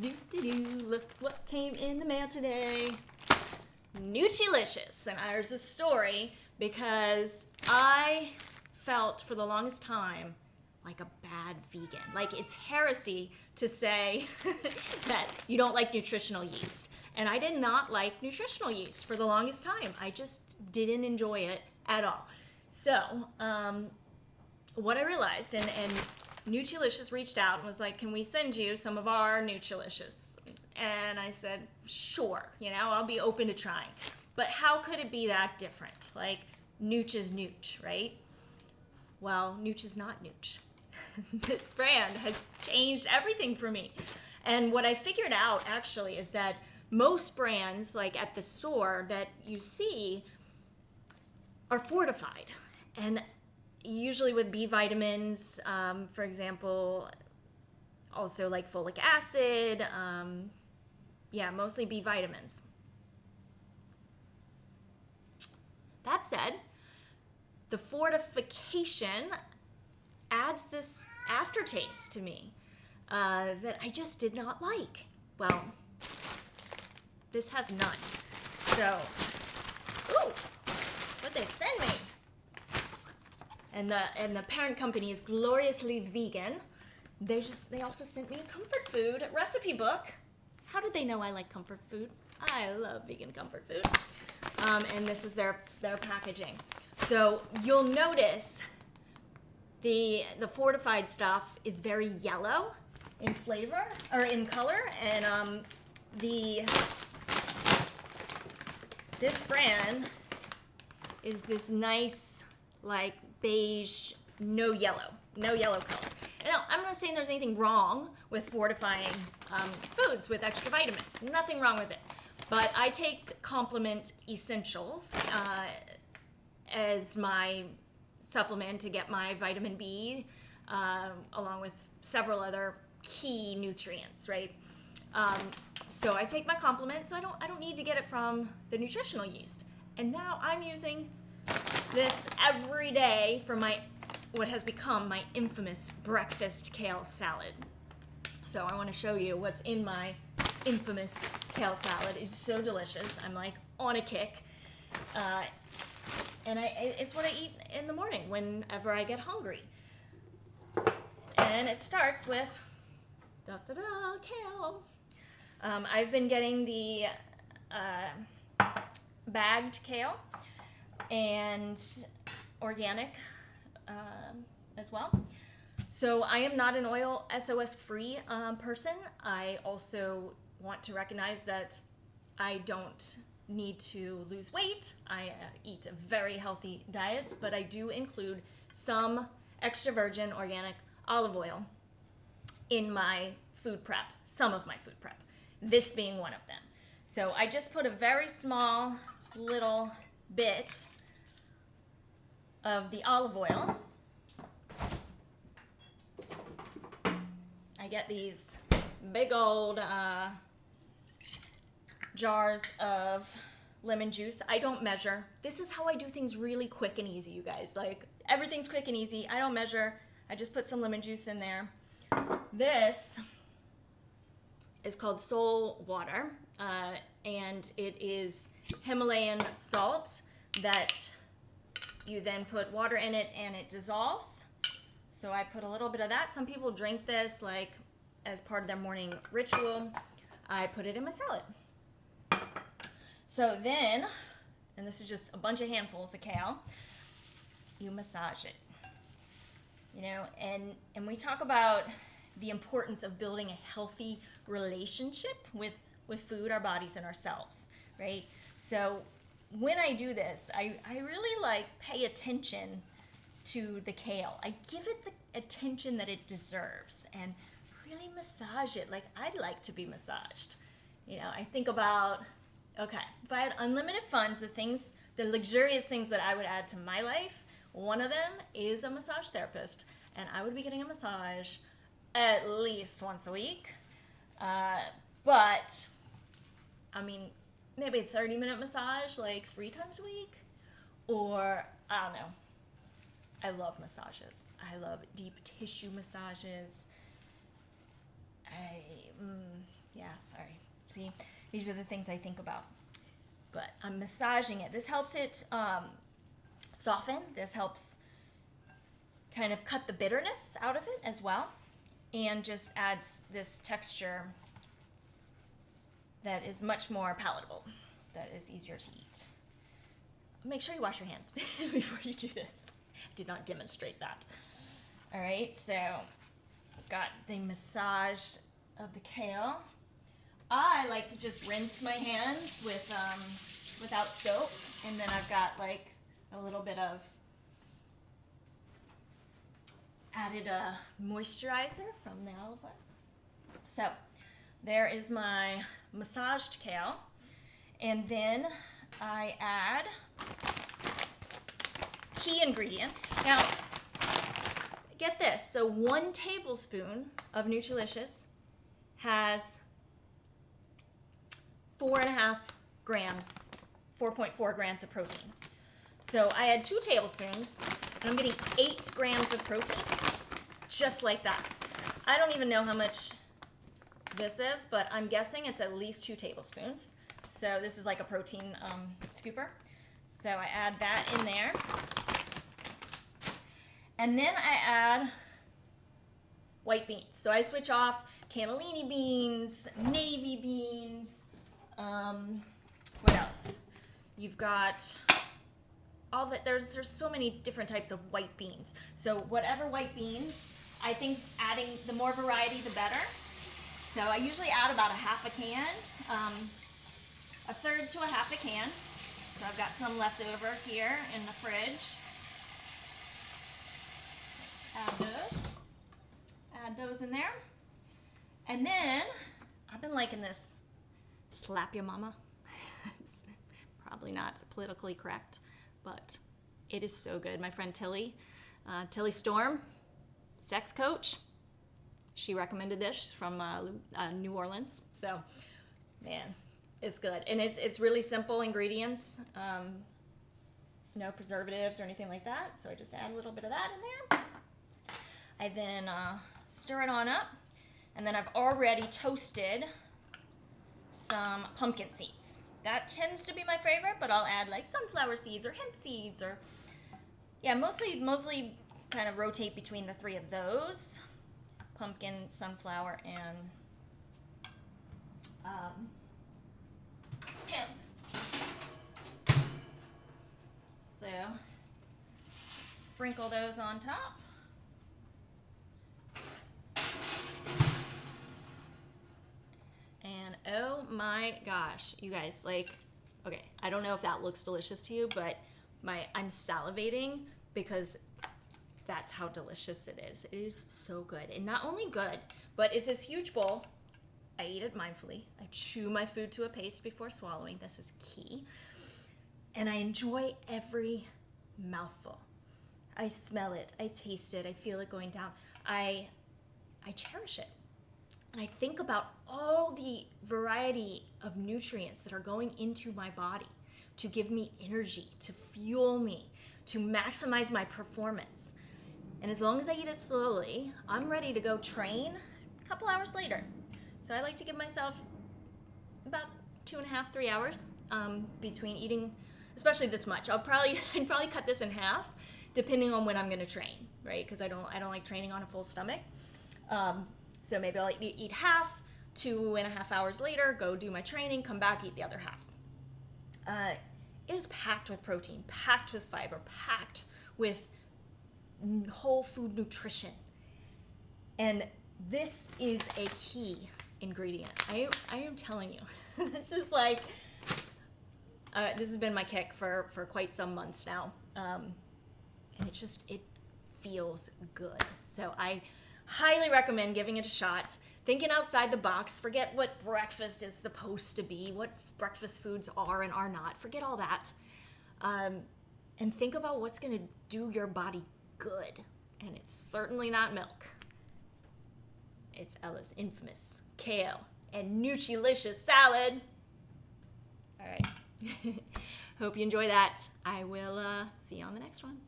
Look what came in the mail today. Noochylicious. And there's a story because I felt for the longest time like a bad vegan. Like, it's heresy to say that you don't like nutritional yeast. And I did not like nutritional yeast for the longest time. I just didn't enjoy it at all. So, what I realized, and Noochylicious reached out and was like, can we send you some of our Noochylicious? And I said, sure, I'll be open to trying. But how could it be that different? Like, Nooch is Nooch, right? Well, Nooch is not Nooch. This brand has changed everything for me. And what I figured out, actually, is that most brands, like at the store that you see, are fortified. And usually with B vitamins, for example, also like folic acid, mostly B vitamins. That said, the fortification adds this aftertaste to me that I just did not like. Well, this has none. So, ooh, what'd they send me? And the parent company is Gloriously Vegan. They also sent me a comfort food recipe book. How did they know I like comfort food? I love vegan comfort food. And this is their packaging. So you'll notice the fortified stuff is very yellow in flavor or in color, and this brand is this nice like beige, no yellow color. Now, I'm not saying there's anything wrong with fortifying foods with extra vitamins. Nothing wrong with it. But I take Complement Essentials as my supplement to get my vitamin B, along with several other key nutrients, right? So I take my Complement, so I don't need to get it from the nutritional yeast. And now I'm using this every day for what has become my infamous breakfast kale salad. So I want to show you what's in my infamous kale salad. It's so delicious. I'm like on a kick. And it's what I eat in the morning whenever I get hungry. And it starts with kale. I've been getting the bagged kale and organic as well. So I am not an oil SOS free person. I also want to recognize that I don't need to lose weight. I eat a very healthy diet, but I do include some extra virgin organic olive oil in my food prep, some of my food prep, this being one of them. So I just put a very small little bit of the olive oil. I get these big old jars of lemon juice. I don't measure. This is how I do things really quick and easy, you guys. Like, everything's quick and easy. I don't measure. I just put some lemon juice in there. This is called Soul Water, and it is Himalayan salt that you then put water in it and it dissolves. So I put a little bit of that. Some people drink this like as part of their morning ritual. I put it in my salad. So then, and this is just a bunch of handfuls of kale, you massage it. And we talk about the importance of building a healthy relationship with food, our bodies, and ourselves, right? So when I do this, I really pay attention to the kale. I give it the attention that it deserves and really massage it like I'd like to be massaged. I think about, okay, if I had unlimited funds, the luxurious things that I would add to my life, one of them is a massage therapist, and I would be getting a massage at least once a week. But, I mean, maybe a 30-minute massage, like 3 times a week, or, I don't know. I love massages. I love deep tissue massages. Yeah, sorry. See, these are the things I think about. But I'm massaging it. This helps it soften. This helps kind of cut the bitterness out of it as well, and just adds this texture that is much more palatable, that is easier to eat. Make sure you wash your hands before you do this. I did not demonstrate that. All right, so I've got the massage of the kale. I like to just rinse my hands with without soap, and then I've got like a little bit of added a moisturizer from the olive oil. So there is my massaged kale, and then I add key ingredient. Now, get this. So 1 tablespoon of Noochylicious has 4.5 grams, 4.4 grams of protein. So I add 2 tablespoons, and I'm getting 8 grams of protein, just like that. I don't even know how much this is, but I'm guessing it's at least 2 tablespoons. So this is like a protein scooper. So I add that in there. And then I add white beans. So I switch off cannellini beans, navy beans, what else? You've got all that, there's so many different types of white beans. So whatever white beans, I think adding the more variety, the better. So I usually add about 1/2 can, 1/3 to 1/2 can. So I've got some left over here in the fridge. Add those in there. And then, I've been liking this slap your mama. It's probably not politically correct, but it is so good. My friend Tilly Storm, sex coach, she recommended this from New Orleans. So, man, it's good. And it's really simple ingredients. No preservatives or anything like that. So I just add a little bit of that in there. I then stir it on up, and then I've already toasted some pumpkin seeds. That tends to be my favorite, but I'll add like sunflower seeds or hemp seeds, or yeah, mostly kind of rotate between the 3 of those: pumpkin, sunflower, and hemp. So sprinkle those on top. And oh my gosh, you guys, like, okay, I don't know if that looks delicious to you, but I'm salivating because that's how delicious it is. It is so good. And not only good, but it's this huge bowl. I eat it mindfully. I chew my food to a paste before swallowing. This is key. And I enjoy every mouthful. I smell it. I taste it. I feel it going down. I cherish it. And I think about all the variety of nutrients that are going into my body to give me energy, to fuel me, to maximize my performance. And as long as I eat it slowly, I'm ready to go train a couple hours later. So I like to give myself about 2.5, 3 hours between eating, especially this much. I'd probably cut this in half, depending on when I'm going to train, right? Because I don't like training on a full stomach. So maybe I'll eat half, 2.5 hours later, go do my training, come back, eat the other half. It is packed with protein, packed with fiber, packed with whole food nutrition. And this is a key ingredient. I am telling you, this is like, this has been my kick for quite some months now. And it feels good. So I highly recommend giving it a shot. Thinking outside the box. Forget what breakfast is supposed to be, what breakfast foods are and are not. Forget all that. And think about what's going to do your body good. And it's certainly not milk. It's Ella's infamous kale and Noochylicious salad. All right. Hope you enjoy that. I will see you on the next one.